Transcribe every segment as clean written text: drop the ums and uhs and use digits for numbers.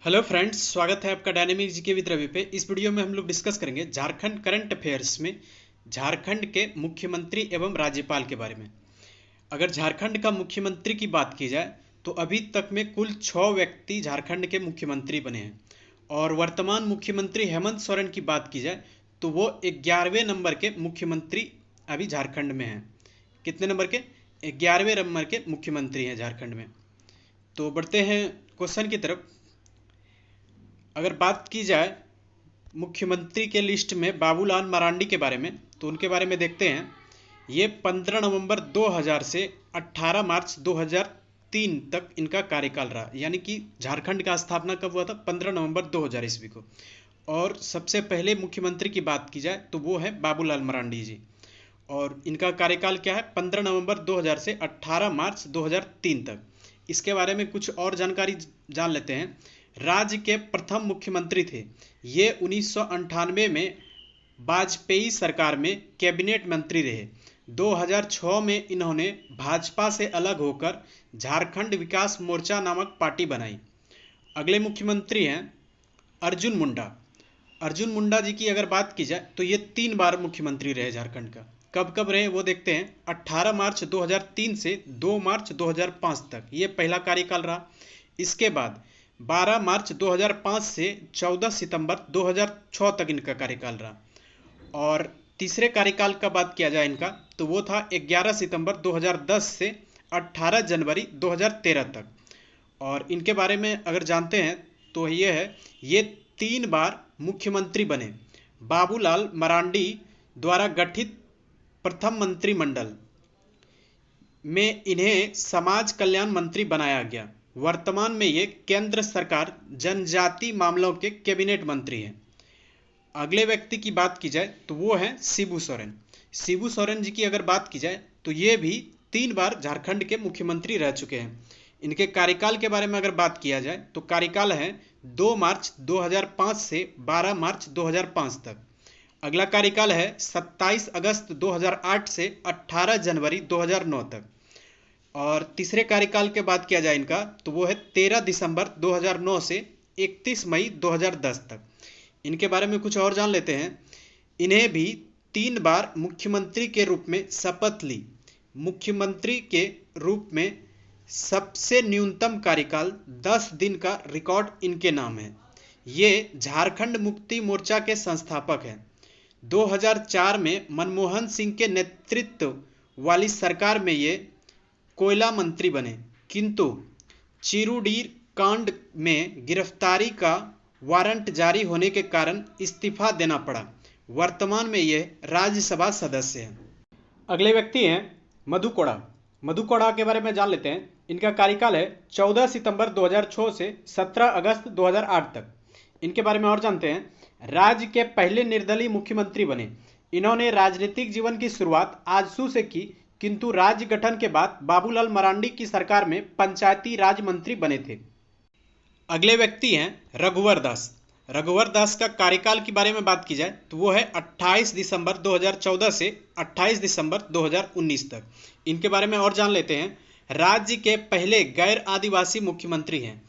Hello friends, स्वागत है आपका डायनेमिक जीके विद रवि पे। इस वीडियो में हम लोग डिस्कस करेंगे झारखंड करंट अफेयर्स में झारखंड के मुख्यमंत्री एवं राज्यपाल के बारे में। अगर झारखंड का मुख्यमंत्री की बात की जाए तो अभी तक में कुल 6 व्यक्ति झारखंड के मुख्यमंत्री बने हैं और वर्तमान मुख्यमंत्री हेमंत सोरेन की बात की जाए तो वो 11वें नंबर के मुख्यमंत्री अभी झारखंड में हैं। कितने नंबर के? 11वें नंबर के मुख्यमंत्री हैं झारखंड में। तो बढ़ते हैं क्वेश्चन की तरफ। अगर बात की जाए मुख्यमंत्री के लिस्ट में बाबूलाल मरांडी के बारे में तो उनके बारे में देखते हैं। ये 15 नवंबर 2000 से 18 मार्च 2003 तक इनका कार्यकाल रहा, यानी कि झारखंड का स्थापना कब हुआ था? 15 नवंबर 2000 ईस्वी को। और सबसे पहले मुख्यमंत्री की बात की जाए तो वो है बाबूलाल मरांडी जी, और इनका कार्यकाल क्या है? 15 नवंबर 2000 से 18 मार्च 2003 तक। इसके बारे में कुछ और जानकारी जान लेते हैं। राज्य के प्रथम मुख्यमंत्री थे ये। 1998 में वाजपेयी सरकार में कैबिनेट मंत्री रहे। 2006 में इन्होंने भाजपा से अलग होकर झारखंड विकास मोर्चा नामक पार्टी बनाई। अगले मुख्यमंत्री हैं अर्जुन मुंडा। अर्जुन मुंडा जी की अगर बात की जाए तो ये 3 बार मुख्यमंत्री रहे झारखंड का। कब कब रहे वो देखते हैं। 18 मार्च 2003 से 2 मार्च 2005 तक ये पहला कार्यकाल रहा। इसके बाद 12 मार्च 2005 से 14 सितंबर 2006 तक इनका कार्यकाल रहा। और तीसरे कार्यकाल का बात किया जाए इनका तो वो था 11 सितंबर 2010 से 18 जनवरी 2013 तक। और इनके बारे में अगर जानते हैं तो ये है, ये 3 बार मुख्यमंत्री बने। बाबूलाल मरांडी द्वारा गठित प्रथम मंत्रिमंडल में इन्हें समाज कल्याण मंत्री बनाया गया। वर्तमान में ये केंद्र सरकार जनजाति मामलों के कैबिनेट मंत्री हैं। अगले व्यक्ति की बात की जाए तो वो है शिबू सोरेन। शिबू सोरेन जी की अगर बात की जाए तो ये भी 3 बार झारखंड के मुख्यमंत्री रह चुके हैं। इनके कार्यकाल के बारे में अगर बात किया जाए तो कार्यकाल है 2 मार्च 2005 से 12 मार्च 2005 तक। अगला कार्यकाल है 27 अगस्त 2008 से 18 जनवरी 2009 तक। और तीसरे कार्यकाल के बात किया जाए इनका तो वो है 13 दिसंबर 2009 से 31 मई 2010 तक। इनके बारे में कुछ और जान लेते हैं। इन्हें भी 3 बार मुख्यमंत्री के रूप में शपथ ली। मुख्यमंत्री के रूप में सबसे न्यूनतम कार्यकाल 10 दिन का रिकॉर्ड इनके नाम है। ये झारखंड मुक्ति मोर्चा के संस्थापक हैं। 2004 में मनमोहन सिंह के नेतृत्व वाली सरकार में ये कोयला मंत्री बने, किंतु चिरुडीर कांड में गिरफ्तारी का वारंट जारी होने के कारण इस्तीफा देना पड़ा। वर्तमान में ये राज्यसभा सदस्य हैं। अगले व्यक्ति हैं मधु कोड़ा। मधु कोड़ा के बारे में जान लेते हैं। इनका कार्यकाल है 14 सितंबर 2006 से 17 अगस्त 2008 तक। इनके बारे में और जानते हैं। राज्य के पहले निर्दलीय मुख्यमंत्री बने। इन्होंने राजनीतिक जीवन की शुरुआत आजसू से की, किंतु राज्य गठन के बाद बाबूलाल मरांडी की सरकार में पंचायती राज मंत्री बने थे। अगले व्यक्ति हैं रघुवर दास। रघुवर दास का कार्यकाल के बारे में बात की जाए तो वो है 28 दिसंबर 2014 से 28 दिसंबर 2019 तक। इनके बारे में और जान लेते हैं। राज्य के पहले गैर आदिवासी मुख्यमंत्री हैं।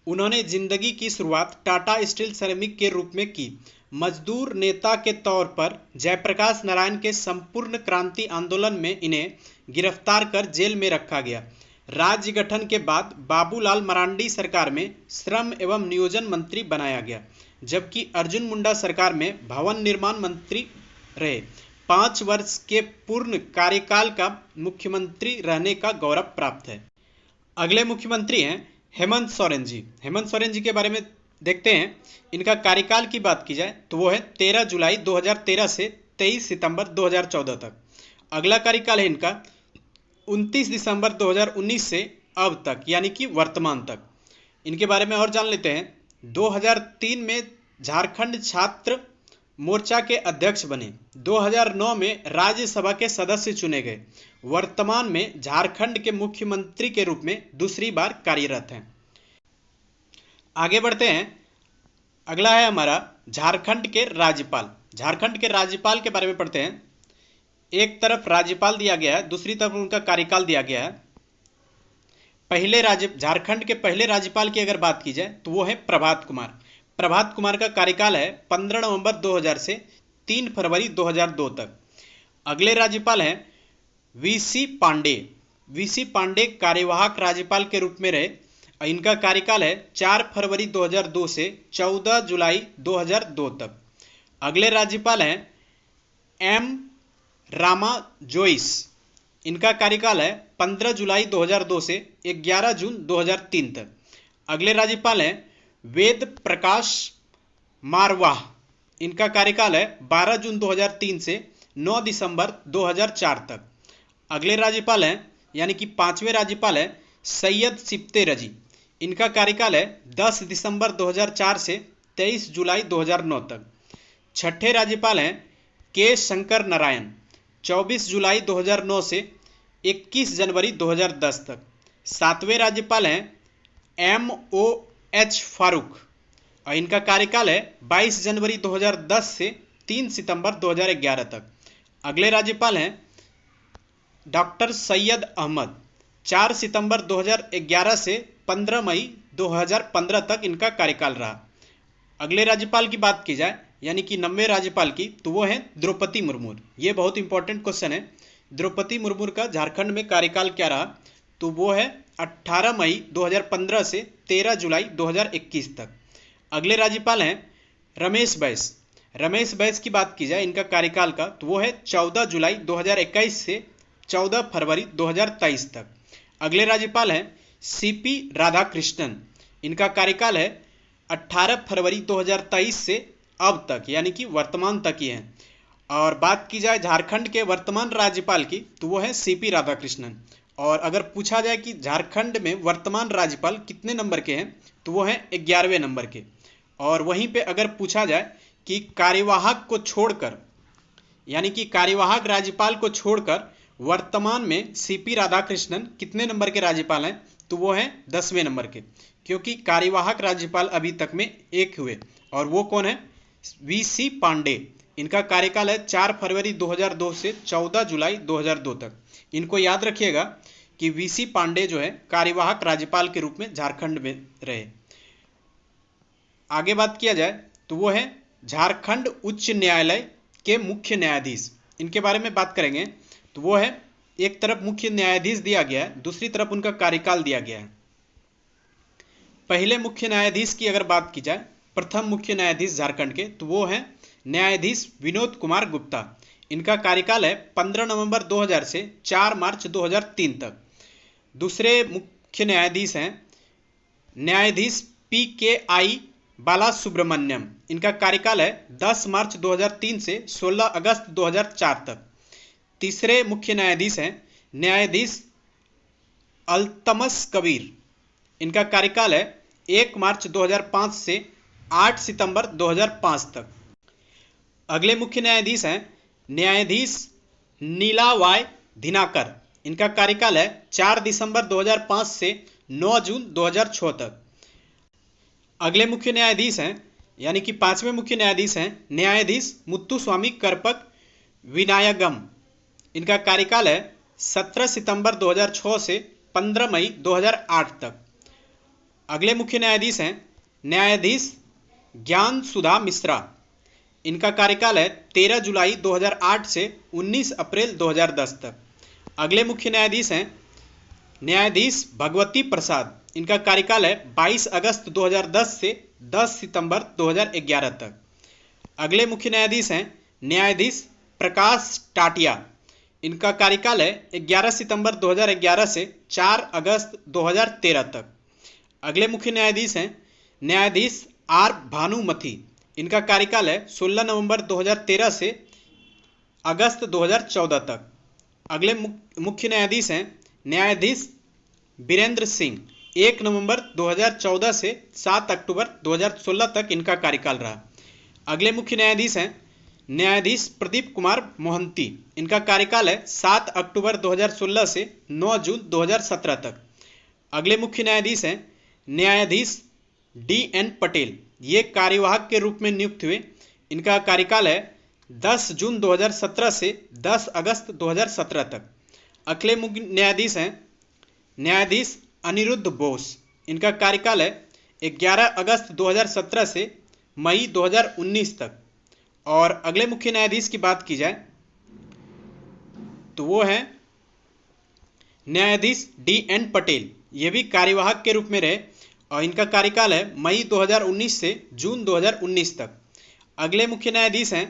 उन्होंने जिंदगी की शुरुआत टाटा स्टील श्रमिक के रूप में की। मजदूर नेता के तौर पर जयप्रकाश नारायण के संपूर्ण क्रांति आंदोलन में इन्हें गिरफ्तार कर जेल में रखा गया। राज्य गठन के बाद बाबूलाल मरांडी सरकार में श्रम एवं नियोजन मंत्री बनाया गया, जबकि अर्जुन मुंडा सरकार में भवन निर्माण मंत्री रहे। 5 वर्ष के पूर्ण कार्यकाल का मुख्यमंत्री रहने का गौरव प्राप्त है। अगले मुख्यमंत्री हैं हेमंत सोरेन जी। हेमंत सोरेन जी के बारे में देखते हैं। इनका कार्यकाल की बात की जाए तो वो है 13 जुलाई 2013 से 23 सितंबर 2014 तक। अगला कार्यकाल है इनका 29 दिसंबर 2019 से अब तक, यानी कि वर्तमान तक। इनके बारे में और जान लेते हैं। 2003 में झारखंड छात्र मोर्चा के अध्यक्ष बने। 2009 में राज्यसभा के सदस्य चुने गए। वर्तमान में झारखंड के मुख्यमंत्री के रूप में दूसरी बार कार्यरत हैं। आगे बढ़ते हैं। अगला है हमारा झारखंड के राज्यपाल। झारखंड के राज्यपाल के बारे में पढ़ते हैं। एक तरफ राज्यपाल दिया गया है, दूसरी तरफ उनका कार्यकाल दिया गया है। झारखंड के पहले राज्यपाल की अगर बात की जाए तो वो है प्रभात कुमार। प्रभात कुमार का कार्यकाल है 15 नवंबर 2000 से 3 फरवरी 2002 तक। अगले राज्यपाल हैं वीसी पांडे। वीसी पांडे कार्यवाहक राज्यपाल के रूप में रहे। इनका कार्यकाल है 4 फरवरी 2002 से 14 जुलाई 2002 तक। अगले राज्यपाल हैं एम रामा जोइस। इनका कार्यकाल है 15 जुलाई 2002 से 11 जून 2003 तक। अगले राज्यपाल हैं वेद प्रकाश मारवाह। इनका कार्यकाल है 12 जून 2003 से 9 दिसंबर 2004 तक। अगले राज्यपाल हैं यानी कि 5वें राज्यपाल हैं सैयद सिप्ते रजी। इनका कार्यकाल है 10 दिसंबर 2004 से 23 जुलाई 2009 तक। छठे राज्यपाल हैं के शंकर नारायण, 24 जुलाई 2009 से 21 जनवरी 2010 तक। सातवें राज्यपाल हैं MOH फारूक और इनका कार्यकाल है 22 जनवरी 2010 से 3 सितंबर 2011 तक। अगले राज्यपाल हैं डॉक्टर सैयद अहमद, 4 सितंबर 2011 से 15 मई 2015 तक इनका कार्यकाल रहा। अगले राज्यपाल की बात की जाए यानी कि 90वें राज्यपाल की तो वो है द्रौपदी मुर्मू। ये बहुत इंपॉर्टेंट क्वेश्चन है। द्रौपदी मुर्मू का झारखंड में कार्यकाल क्या रहा तो वो है 18 मई 2015 से 13 जुलाई 2021 तक। अगले राज्यपाल हैं रमेश बैस। रमेश बैस की बात की जाए इनका कार्यकाल का तो वो है 14 जुलाई 2021 से 14 फरवरी 2023 तक। अगले राज्यपाल हैं CP राधाकृष्णन। इनका कार्यकाल है 18 फरवरी 2023 से अब तक यानी कि वर्तमान तक ही है। और बात की जाए झारखंड के वर्तमान राज्यपाल की तो वो है CP राधाकृष्णन। और अगर पूछा जाए कि झारखंड में वर्तमान राज्यपाल कितने नंबर के हैं तो वो हैं 11वें नंबर के। और वहीं पे अगर पूछा जाए कि कार्यवाहक को छोड़कर यानी कि कार्यवाहक राज्यपाल को छोड़कर वर्तमान में CP राधाकृष्णन कितने नंबर के राज्यपाल हैं तो वो हैं 10वें नंबर के, क्योंकि कार्यवाहक राज्यपाल अभी तक में एक हुए और वो कौन है VC पांडे। इनका कार्यकाल है 4 फरवरी 2002 से 14 जुलाई 2002 तक। इनको याद रखिएगा कि VC पांडे जो है कार्यवाहक राज्यपाल के रूप में झारखंड में रहे। आगे बात किया जाए तो वो है झारखंड उच्च न्यायालय के मुख्य न्यायाधीश। इनके बारे में बात करेंगे तो वो है एक तरफ मुख्य न्यायाधीश दिया गया है, दूसरी तरफ उनका कार्यकाल दिया गया है। पहले मुख्य न्यायाधीश की अगर बात की जाए, प्रथम मुख्य न्यायाधीश झारखंड के तो वो है न्यायाधीश विनोद कुमार गुप्ता। इनका कार्यकाल है 15 नवंबर 2000 से 4 मार्च 2003 तक। दूसरे मुख्य न्यायाधीश हैं न्यायाधीश PKI बालासुब्रमण्यम। इनका कार्यकाल है 10 मार्च 2003 से 16 अगस्त 2004 तक। तीसरे मुख्य न्यायाधीश हैं न्यायाधीश अल्तमस कबीर। इनका कार्यकाल है 1 मार्च 2005 से 8 सितंबर 2005 तक। अगले मुख्य न्यायाधीश हैं न्यायाधीश नीला वाय दिनाकर। इनका कार्यकाल है 4 दिसंबर 2005 से 9 जून 2006 तक। अगले मुख्य न्यायाधीश हैं यानी कि 5वें मुख्य न्यायाधीश हैं न्यायाधीश मुत्तुस्वामी करपक विनायगम। इनका कार्यकाल है 17 सितंबर 2006 से 15 मई 2008 तक। अगले मुख्य न्यायाधीश हैं न्यायाधीश ज्ञान सुधा मिश्रा। इनका कार्यकाल है 13 जुलाई 2008 से 19 अप्रैल 2010 तक। अगले मुख्य न्यायाधीश हैं न्यायाधीश भगवती प्रसाद। इनका कार्यकाल है 22 अगस्त 2010 से 10 सितंबर 2011 तक। अगले मुख्य न्यायाधीश हैं न्यायाधीश प्रकाश टाटिया। इनका कार्यकाल है 11 सितंबर 2011 से 4 अगस्त 2013 तक। अगले मुख्य न्यायाधीश हैं न्यायाधीश R भानुमथी। इनका कार्यकाल है 16 नवंबर 2013 से अगस्त 2014 तक। अगले मुख्य न्यायाधीश हैं न्यायाधीश बीरेंद्र सिंह। 1 नवंबर 2014 से 7 अक्टूबर 2016 तक इनका कार्यकाल रहा। अगले मुख्य न्यायाधीश हैं न्यायाधीश प्रदीप कुमार मोहंती। इनका कार्यकाल है 7 अक्टूबर 2016 से 9 जून 2017 तक। अगले मुख्य न्यायाधीश हैं न्यायाधीश DN पटेल। ये कार्यवाहक के रूप में नियुक्त हुए। इनका कार्यकाल है 10 जून 2017 से 10 अगस्त 2017 तक। अगले मुख्य न्यायाधीश हैं न्यायाधीश अनिरुद्ध बोस। इनका कार्यकाल है 11 अगस्त 2017 से मई 2019 तक। और अगले मुख्य न्यायाधीश की बात की जाए तो वो है न्यायाधीश DN पटेल। ये भी कार्यवाहक के रूप में रहे और इनका कार्यकाल है मई 2019 से जून 2019 तक। अगले मुख्य न्यायाधीश हैं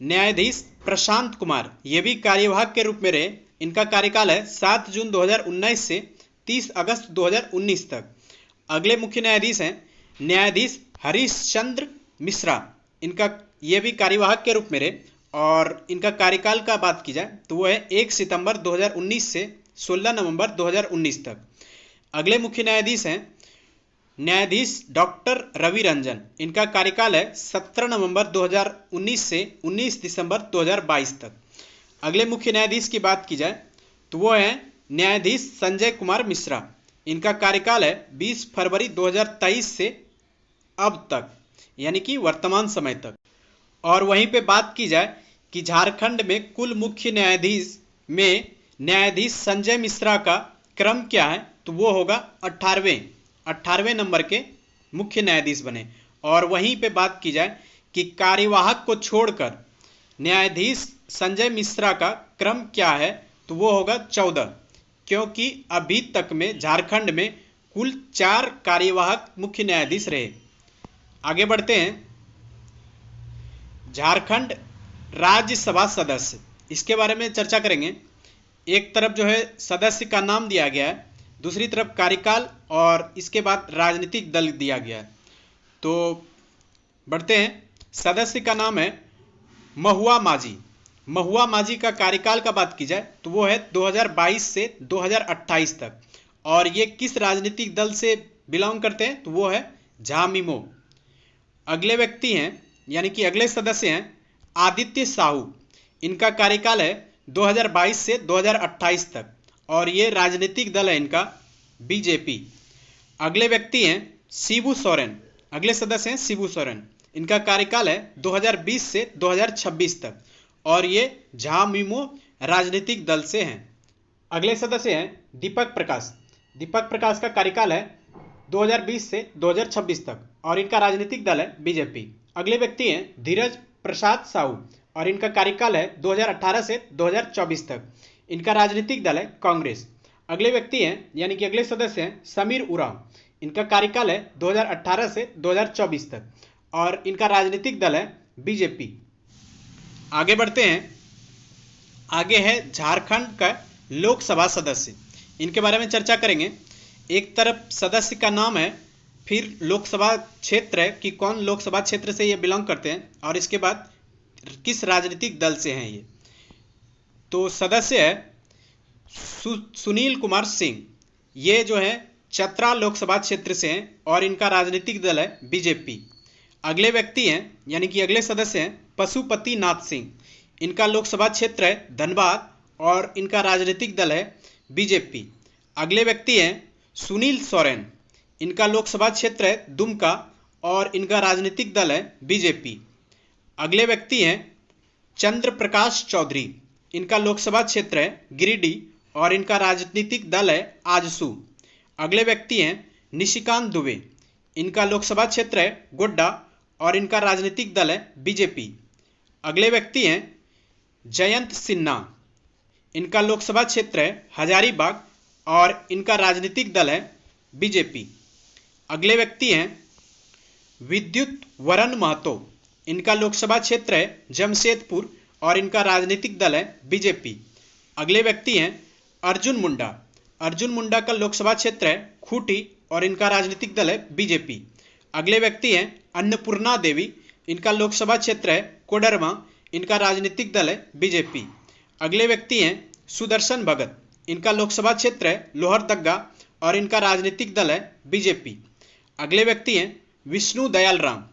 न्यायाधीश प्रशांत कुमार। ये भी कार्यवाहक के रूप में रहे। इनका कार्यकाल है 7 जून 2019 से 30 अगस्त 2019 तक। अगले मुख्य न्यायाधीश हैं न्यायाधीश हरीश चंद्र मिश्रा। इनका ये भी कार्यवाहक के रूप में रहे और इनका कार्यकाल का बात की जाए तो वो है 1 सितंबर 2019 से 16 नवंबर 2019 तक। अगले मुख्य न्यायाधीश हैं न्यायाधीश डॉक्टर रवि रंजन। इनका कार्यकाल है 17 नवंबर 2019 से 19 दिसंबर 2022 तक। अगले मुख्य न्यायाधीश की बात की जाए तो वो है न्यायाधीश संजय कुमार मिश्रा। इनका कार्यकाल है 20 फरवरी 2023 से अब तक, यानी कि वर्तमान समय तक। और वहीं पे बात की जाए कि झारखंड में कुल मुख्य न्यायाधीश में न्यायाधीश संजय मिश्रा का क्रम क्या है तो वो होगा 18वें नंबर के मुख्य न्यायाधीश बने। और वहीं पे बात की जाए कि कार्यवाहक को छोड़कर न्यायाधीश संजय मिश्रा का क्रम क्या है तो वो होगा 14, क्योंकि अभी तक में झारखंड में कुल 4 कार्यवाहक मुख्य न्यायाधीश रहे। आगे बढ़ते हैं। झारखंड राज्यसभा सदस्य, इसके बारे में चर्चा करेंगे। एक तरफ जो है सदस्य का नाम दिया गया है, दूसरी तरफ कार्यकाल और इसके बाद राजनीतिक दल दिया गया है। तो बढ़ते हैं। सदस्य का नाम है महुआ माझी। महुआ माझी का कार्यकाल का बात की जाए तो वो है 2022 से 2028 तक। और ये किस राजनीतिक दल से बिलोंग करते हैं तो वो है झामिमो। अगले व्यक्ति हैं यानी कि अगले सदस्य हैं आदित्य साहू। इनका कार्यकाल है 2022 से 2028 तक और ये राजनीतिक दल है इनका बीजेपी। अगले व्यक्ति हैं शिबू सोरेन। अगले सदस्य हैं शिबू सोरेन। इनका कार्यकाल है 2020 से 2026 तक और ये झामिमो राजनीतिक दल से हैं। अगले सदस्य हैं दीपक प्रकाश। दीपक प्रकाश का कार्यकाल है 2020 से 2026 तक और इनका राजनीतिक दल है बीजेपी। अगले व्यक्ति हैं धीरज प्रसाद साहू और इनका कार्यकाल है 2018 से 2024 तक। इनका राजनीतिक दल है कांग्रेस। अगले व्यक्ति हैं यानी कि अगले सदस्य हैं समीर उरांव। इनका कार्यकाल है 2018 से 2024 तक और इनका राजनीतिक दल है बीजेपी। आगे बढ़ते हैं। आगे है झारखंड का लोकसभा सदस्य। इनके बारे में चर्चा करेंगे। एक तरफ सदस्य का नाम है, फिर लोकसभा क्षेत्र है कि कौन लोकसभा क्षेत्र से ये बिलोंग करते हैं और इसके बाद किस राजनीतिक दल से हैं ये। तो सदस्य है सुनील कुमार सिंह। ये जो है चतरा लोकसभा क्षेत्र से हैं और इनका राजनीतिक दल है बीजेपी। अगले व्यक्ति हैं यानी कि अगले सदस्य हैं पशुपति नाथ सिंह। इनका लोकसभा क्षेत्र है धनबाद और इनका राजनीतिक दल है बीजेपी। अगले व्यक्ति हैं सुनील सोरेन। इनका लोकसभा क्षेत्र है दुमका और इनका राजनीतिक दल है बीजेपी। अगले व्यक्ति हैं चंद्र प्रकाश चौधरी। इनका लोकसभा क्षेत्र है गिरिडीह और इनका राजनीतिक दल है आजसू। अगले व्यक्ति हैं निशिकांत दुबे। इनका लोकसभा क्षेत्र है गोड्डा और इनका राजनीतिक दल है बीजेपी। अगले व्यक्ति हैं जयंत सिन्हा। इनका लोकसभा क्षेत्र है हजारीबाग और इनका राजनीतिक दल है बीजेपी। अगले व्यक्ति हैं विद्युत वरण महतो। इनका लोकसभा क्षेत्र है जमशेदपुर और इनका राजनीतिक दल है बीजेपी। अगले व्यक्ति हैं अर्जुन मुंडा। अर्जुन मुंडा का लोकसभा क्षेत्र है खूंटी और इनका राजनीतिक दल है बीजेपी। अगले व्यक्ति हैं अन्नपूर्णा देवी। इनका लोकसभा क्षेत्र है कोडरमा। इनका राजनीतिक दल है बीजेपी। अगले व्यक्ति हैं सुदर्शन भगत। इनका लोकसभा क्षेत्र है लोहरदग्गा और इनका राजनीतिक दल है बीजेपी। अगले व्यक्ति हैं विष्णु दयाल राम।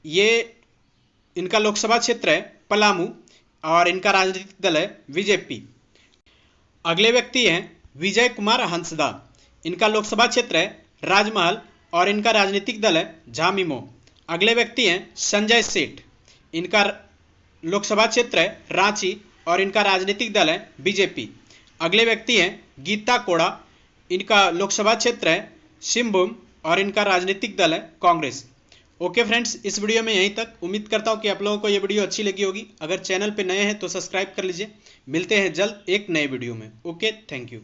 ये इनका लोकसभा क्षेत्र है पलामू और इनका राजनीतिक दल है बीजेपी। अगले व्यक्ति हैं विजय कुमार हंसदा। इनका लोकसभा क्षेत्र है राजमहल और इनका राजनीतिक दल है झामिमो। अगले व्यक्ति हैं संजय सेठ। इनका लोकसभा क्षेत्र है रांची और इनका राजनीतिक दल है बीजेपी। अगले व्यक्ति हैं गीता कोड़ा। इनका लोकसभा क्षेत्र है सिंहभूम और इनका राजनीतिक दल है कांग्रेस। ओके फ्रेंड्स, इस वीडियो में यहीं तक। उम्मीद करता हूँ कि आप लोगों को ये वीडियो अच्छी लगी होगी। अगर चैनल पे नए हैं तो सब्सक्राइब कर लीजिए। मिलते हैं जल्द एक नए वीडियो में। Okay, thank you.